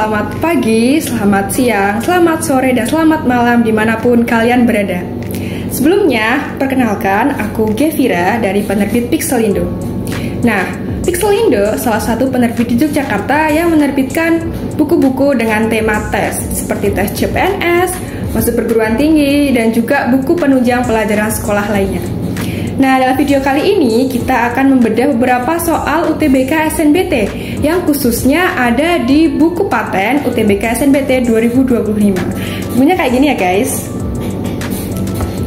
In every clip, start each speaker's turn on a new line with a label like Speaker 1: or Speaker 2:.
Speaker 1: Selamat pagi, selamat siang, selamat sore, dan selamat malam dimanapun kalian berada. Sebelumnya, perkenalkan aku Gevira dari penerbit Pixelindo. Nah, Pixelindo salah satu penerbit di Yogyakarta yang menerbitkan buku-buku dengan tema tes, seperti tes CPNS, masuk perguruan tinggi, dan juga buku penunjang pelajaran sekolah lainnya. Nah, dalam video kali ini kita akan membedah beberapa soal UTBK SNBT yang khususnya ada di buku paten UTBK SNBT 2025. Bukunya kayak gini ya guys.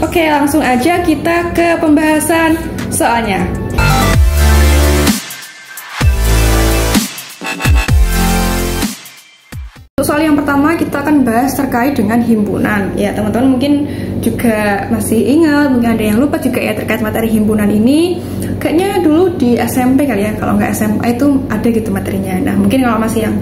Speaker 1: Oke, langsung aja kita ke pembahasan soalnya. Soal yang pertama kita akan bahas terkait dengan himpunan. Ya, teman-teman mungkin juga masih ingat, mungkin ada yang lupa juga ya terkait materi himpunan ini. Kayaknya dulu di SMP kali ya, kalau nggak SMA itu ada gitu materinya. Nah, mungkin kalau masih yang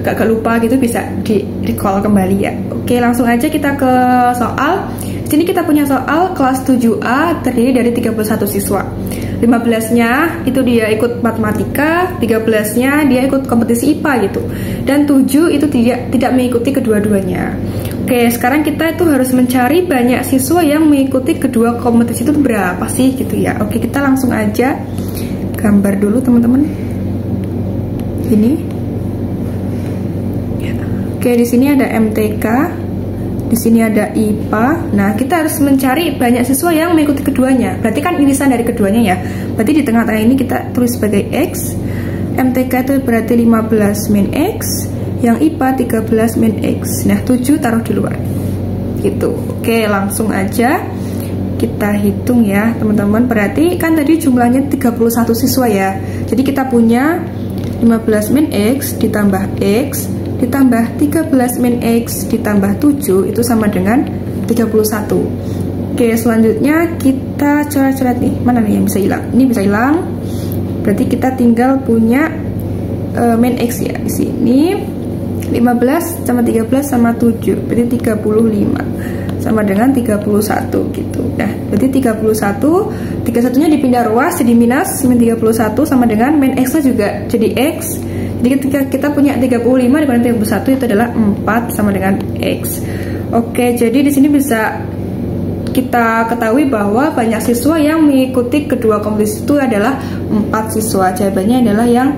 Speaker 1: agak lupa gitu bisa di-recall kembali ya. Oke, langsung aja kita ke soal. Di sini kita punya soal kelas 7A terdiri dari 31 siswa. 15-nya itu dia ikut matematika, 13-nya dia ikut kompetisi IPA gitu. Dan 7 itu tidak mengikuti kedua-duanya. Oke, sekarang kita itu harus mencari banyak siswa yang mengikuti kedua kompetisi itu berapa sih gitu ya. Oke, kita langsung aja gambar dulu teman-teman. Ini. Oke, di sini ada MTK. Di sini ada IPA. Nah, kita harus mencari banyak siswa yang mengikuti keduanya. Berarti kan irisan dari keduanya ya. Berarti di tengah-tengah ini kita tulis sebagai X. MTK itu berarti 15 min X. Yang IPA 13 min X. Nah, 7 taruh di luar. Gitu. Oke, langsung aja kita hitung ya, teman-teman. Berarti kan tadi jumlahnya 31 siswa ya. Jadi kita punya 15 min X ditambah X ditambah 13 min X ditambah 7 itu sama dengan 31. Oke, selanjutnya kita coret-coret nih. Mana nih yang bisa hilang? Ini bisa hilang. Berarti kita tinggal punya min X ya. Di sini 15 sama 13 sama 7. Berarti 35 sama dengan 31 gitu. Nah, berarti 31-nya dipindah ruas jadi minus min 31 sama dengan min X-nya juga jadi X. Jadi ketika kita punya 35 dibanding 31 itu adalah 4 sama dengan X. Oke, jadi di sini bisa kita ketahui bahwa banyak siswa yang mengikuti kedua kompetisi itu adalah 4 siswa. Jawabannya adalah yang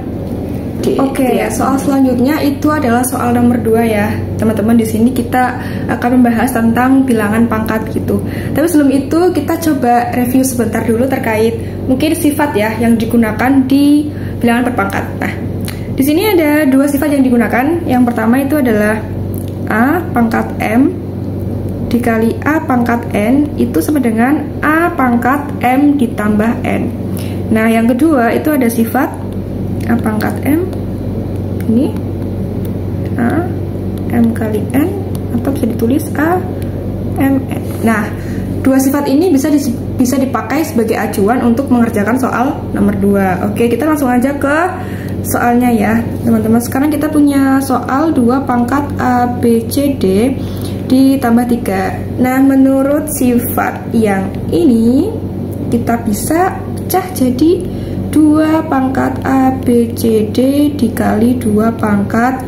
Speaker 1: D. Oke, soal selanjutnya itu adalah soal nomor 2 ya. Teman-teman, di sini kita akan membahas tentang bilangan pangkat gitu. Tapi sebelum itu kita coba review sebentar dulu terkait mungkin sifat ya yang digunakan di bilangan berpangkat. Nah, di sini ada dua sifat yang digunakan. Yang pertama itu adalah A pangkat M dikali A pangkat N itu sama dengan A pangkat M ditambah N. Nah, yang kedua itu ada sifat A pangkat M, ini A M kali N, atau bisa ditulis A M N. Nah, dua sifat ini bisa dipakai sebagai acuan untuk mengerjakan soal nomor 2. Oke, kita langsung aja ke soalnya ya teman-teman. Sekarang kita punya soal 2 pangkat A, B, C, D ditambah 3. Nah, menurut sifat yang ini kita bisa pecah jadi 2 pangkat A, B, C, D dikali 2 pangkat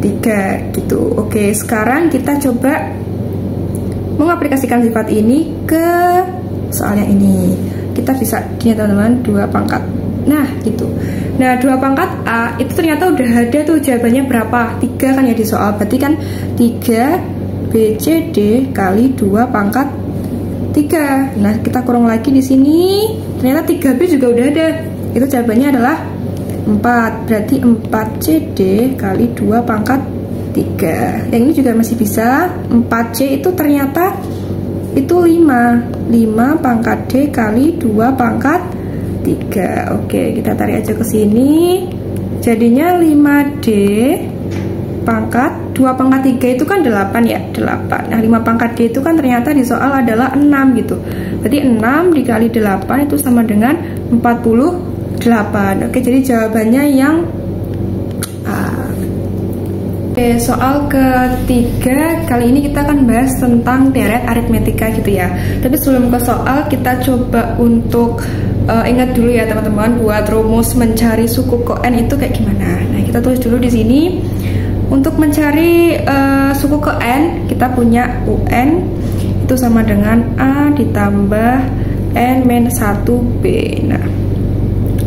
Speaker 1: 3 gitu. Oke, sekarang kita coba mengaplikasikan sifat ini ke soal yang ini. Kita bisa gini teman-teman, 2 pangkat. Nah, gitu. Nah, 2 pangkat A itu ternyata udah ada tuh jawabannya berapa? 3 kan ya di soal. Berarti kan 3 BCD kali 2 pangkat 3. Nah, kita kurang lagi di sini. Ternyata 3B juga udah ada. Itu jawabannya adalah 4. Berarti 4CD kali 2 pangkat 3. Yang ini juga masih bisa. 4C itu ternyata itu 5. 5 pangkat D kali 2 pangkat 3. Oke, kita tarik aja ke sini. Jadinya 5D pangkat 2 pangkat 3 itu kan 8 ya, 8. Nah, 5 pangkat D itu kan ternyata di soal adalah 6 gitu. Berarti 6 dikali 8 itu sama dengan 48. Oke, jadi jawabannya yang A. Oke, soal ketiga kali ini kita akan bahas tentang deret aritmetika gitu ya. Tapi sebelum ke soal, kita coba untuk ingat dulu ya teman-teman buat rumus mencari suku koen itu kayak gimana. Nah, kita tulis dulu di sini Untuk mencari suku ke N, kita punya UN itu sama dengan A ditambah N-1B. Nah,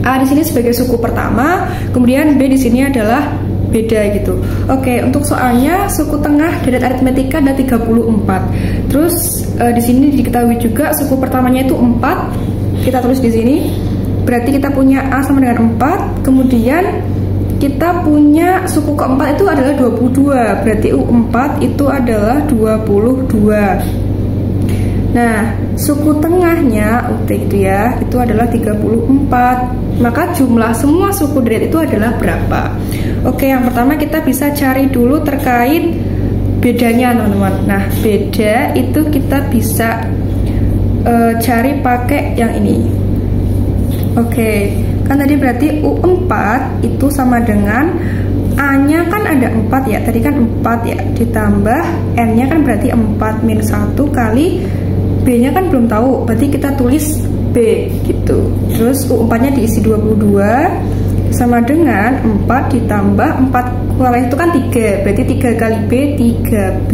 Speaker 1: A di sini sebagai suku pertama, kemudian B di sini adalah beda gitu. Oke, untuk soalnya suku tengah dari aritmetika ada 34. Terus di sini diketahui juga suku pertamanya itu 4. Kita tulis di sini. Berarti kita punya A sama dengan 4. Kemudian kita punya suku keempat itu adalah 22. Berarti U4 itu adalah 22. Nah, suku tengahnya UT gitu ya, itu adalah 34. Maka jumlah semua suku dari itu adalah berapa? Oke, yang pertama kita bisa cari dulu terkait bedanya, teman-teman. Nah, beda itu kita bisa cari pakai yang ini. Oke, kan tadi berarti U4 itu sama dengan A-nya kan ada 4 ya, tadi kan 4 ya, ditambah N-nya kan berarti 4 min 1 kali B-nya kan belum tahu, berarti kita tulis B gitu. Terus U4-nya diisi 22 sama dengan 4 ditambah 4 kualitas itu kan 3, berarti 3 kali B 3B.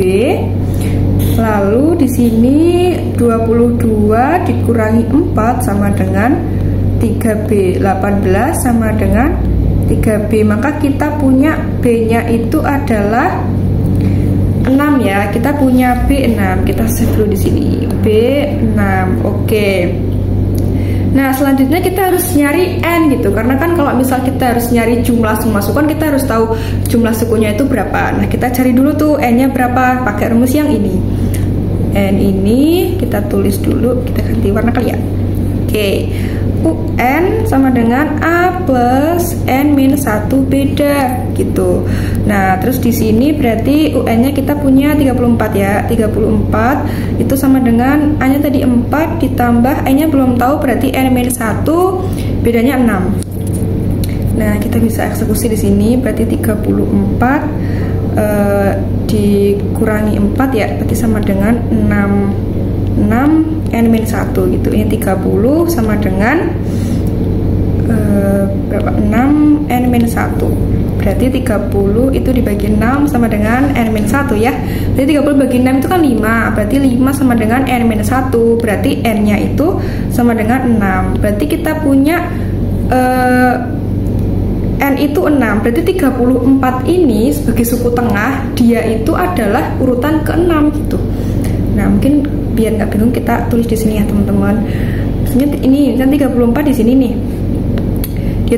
Speaker 1: Lalu di sini 22 dikurangi 4 sama dengan 3B, 18 sama dengan 3B. Maka kita punya B-nya itu adalah 6 ya. Kita punya B6. Kita save dulu di sini. B6. Oke. Nah, selanjutnya kita harus nyari N gitu. Karena kan kalau misal kita harus nyari jumlah semua suku, kan kita harus tahu jumlah sukunya itu berapa. Nah, kita cari dulu tuh N-nya berapa pakai rumus yang ini. N ini kita tulis dulu, kita ganti warna kali ya. Oke. UN sama dengan A plus N-1 beda gitu. Nah, terus di sini berarti UN-nya kita punya 34 ya. 34 itu sama dengan A-nya tadi 4 ditambah N-nya belum tahu, berarti N-1 bedanya 6. Nah, kita bisa eksekusi di sini, berarti 34 dikurangi 4 ya, berarti sama dengan 6 N-1 gitu. Ini 30 sama dengan berapa? 6 N-1. Berarti 30 itu dibagi 6 sama dengan N-1 ya. Jadi 30 bagi 6 itu kan 5. Berarti 5 sama dengan N-1. Berarti N-nya itu sama dengan 6. Berarti kita punya N itu 6. Berarti 34 ini sebagai suku tengah, dia itu adalah urutan ke-6 gitu. Nah, mungkin biar nggak bingung kita tulis di sini ya, teman-teman. Maksudnya ini kan 34 di sini nih. Dia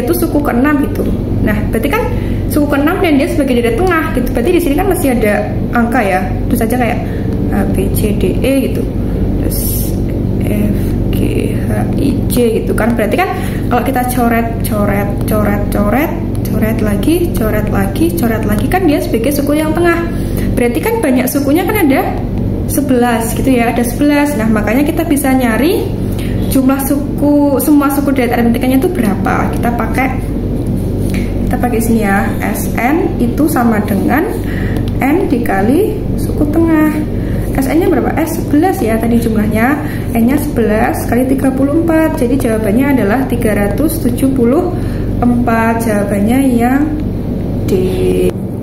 Speaker 1: tuh suku ke-6 gitu. Nah, berarti kan suku ke-6 dan dia sebagai daerah tengah gitu. Berarti di sini kan masih ada angka ya. Terus aja kayak A, B, C, D, E gitu. Terus F, G, H, I, J gitu kan. Berarti kan kalau kita coret lagi kan dia sebagai suku yang tengah. Berarti kan banyak sukunya kan ada 11 gitu ya, ada 11. Nah, makanya kita bisa nyari jumlah suku, semua suku dari aritmetikanya itu berapa. Kita pakai sini ya, SN itu sama dengan N dikali suku tengah. SN-nya berapa? S11 ya tadi jumlahnya. N-nya 11 kali 34. Jadi jawabannya adalah 374. Jawabannya yang D.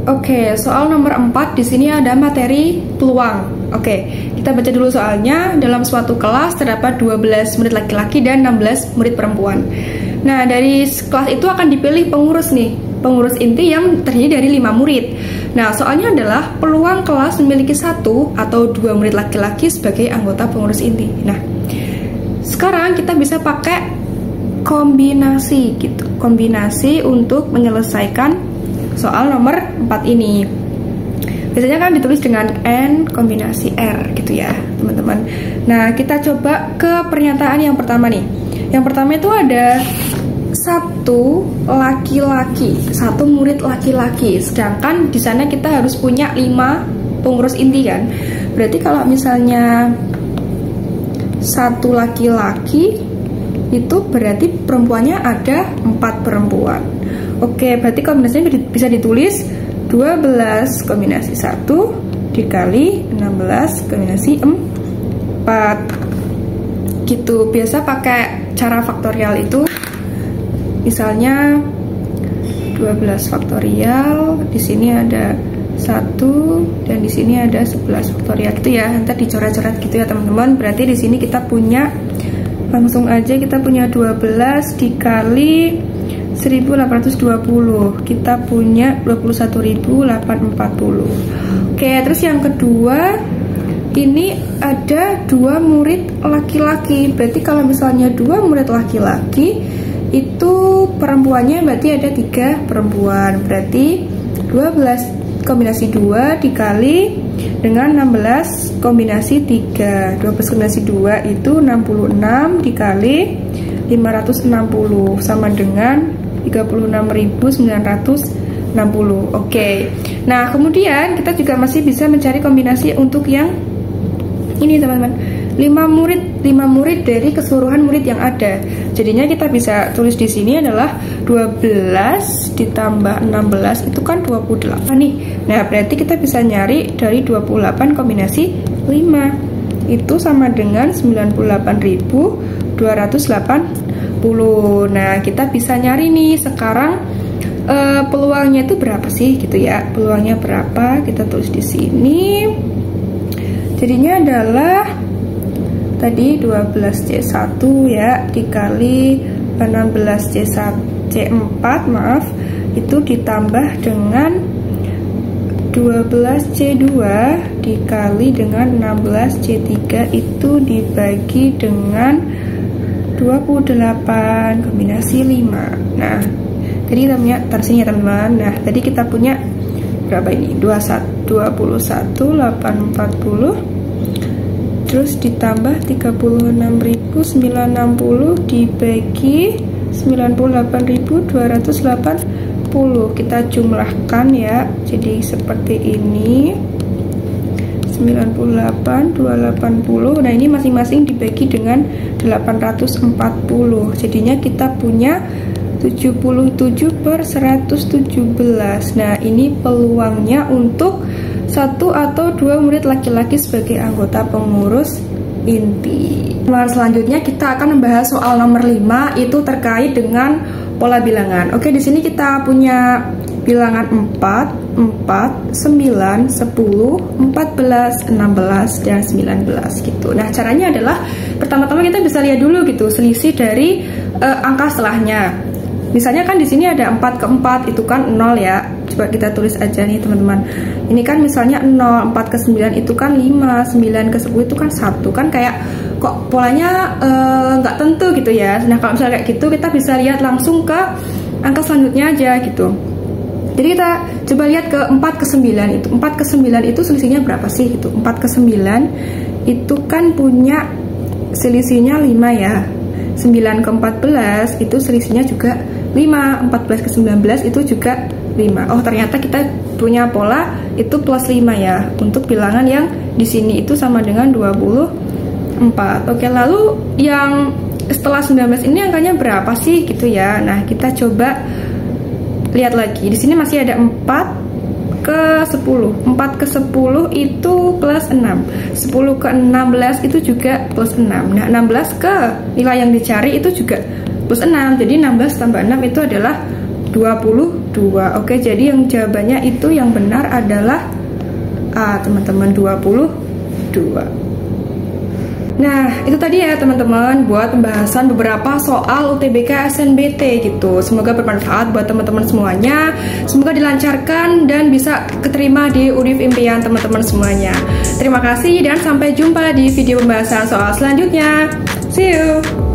Speaker 1: Oke, soal nomor 4 di sini ada materi peluang. Oke, kita baca dulu soalnya. Dalam suatu kelas terdapat 12 murid laki-laki dan 16 murid perempuan. Nah, dari kelas itu akan dipilih pengurus nih, pengurus inti yang terdiri dari 5 murid. Nah, soalnya adalah peluang kelas memiliki 1 atau 2 murid laki-laki sebagai anggota pengurus inti. Nah, sekarang kita bisa pakai kombinasi gitu. Kombinasi untuk menyelesaikan soal nomor 4 ini. Biasanya kan ditulis dengan N kombinasi R gitu ya, teman-teman. Nah, kita coba ke pernyataan yang pertama nih. Yang pertama itu ada 1 laki-laki, 1 murid laki-laki. Sedangkan di sana kita harus punya 5 pengurus inti kan. Berarti kalau misalnya 1 laki-laki itu berarti perempuannya ada 4 perempuan. Oke, berarti kombinasinya bisa ditulis 12 kombinasi 1 dikali 16 kombinasi 4 gitu. Biasa pakai cara faktorial itu, misalnya 12 faktorial, di sini ada 1 dan di sini ada 11 faktorial gitu ya. Nanti dicoret-coret gitu ya teman-teman. Berarti di sini kita punya, langsung aja kita punya 12 dikali 1820, kita punya 21.840. Oke, terus yang kedua, ini ada 2 murid laki-laki. Berarti kalau misalnya 2 murid laki-laki, itu perempuannya berarti ada 3 perempuan. Berarti 12 kombinasi 2 dikali dengan 16 kombinasi 3. 12 kombinasi 2 itu 66 dikali 560 sama dengan 36.960. Oke. Nah, kemudian kita juga masih bisa mencari kombinasi untuk yang ini teman-teman. 5 murid dari keseluruhan murid yang ada. Jadinya kita bisa tulis di sini adalah 12 ditambah 16 itu kan 28 nih. Nah, berarti kita bisa nyari dari 28 kombinasi 5. Itu sama dengan 98.280. Nah, kita bisa nyari nih sekarang peluangnya itu berapa sih gitu ya. Peluangnya berapa? Kita tulis di sini. Jadinya adalah tadi 12C1 ya dikali 16C4 maaf, itu ditambah dengan 12C2 dikali dengan 16C3 itu dibagi dengan 28 kombinasi 5. Nah, jadi kita punya tarsinya teman-teman. Nah, tadi kita punya berapa ini? 21.840 terus ditambah 36.960 dibagi 98.280. Kita jumlahkan ya. Jadi seperti ini. 98, 280. Nah, ini masing-masing dibagi dengan 840. Jadinya kita punya 77/117. Nah, ini peluangnya untuk 1 atau 2 murid laki-laki sebagai anggota pengurus inti. Selanjutnya kita akan membahas soal nomor 5, itu terkait dengan pola bilangan. Oke, di sini kita punya bilangan 4, 9, 10, 14, 16, dan 19 gitu. Nah, caranya adalah pertama-tama kita bisa lihat dulu gitu selisih dari angka setelahnya. Misalnya kan di sini ada 4 ke 4 itu kan 0 ya. Coba kita tulis aja nih teman-teman. Ini kan misalnya 0, 4 ke 9 itu kan 5, 9 ke 10 itu kan 1. Kan kayak kok polanya nggak tentu gitu ya. Nah, kalau misalnya kayak gitu kita bisa lihat langsung ke angka selanjutnya aja gitu. Jadi kita coba lihat ke 4 ke 9 itu. 4 ke 9 itu selisihnya berapa sih gitu. 4 ke 9 itu kan punya selisihnya 5 ya. 9 ke 14 itu selisihnya juga 5. 14 ke 19 itu juga 5. Oh, ternyata kita punya pola itu plus 5 ya. Untuk bilangan yang di sini itu sama dengan 24. Oke, lalu yang setelah 19 ini angkanya berapa sih gitu ya. Nah, kita coba lihat lagi. Di sini masih ada 4 ke 10. 4 ke 10 itu plus 6. 10 ke 16 itu juga plus 6. Nah, 16 ke nilai yang dicari itu juga plus 6. Jadi 16 tambah 6 itu adalah 22. Oke, jadi yang jawabannya itu yang benar adalah A, teman-teman, 22. Nah, itu tadi ya teman-teman buat pembahasan beberapa soal UTBK SNBT gitu. Semoga bermanfaat buat teman-teman semuanya. Semoga dilancarkan dan bisa keterima di Univ impian teman-teman semuanya. Terima kasih dan sampai jumpa di video pembahasan soal selanjutnya. See you.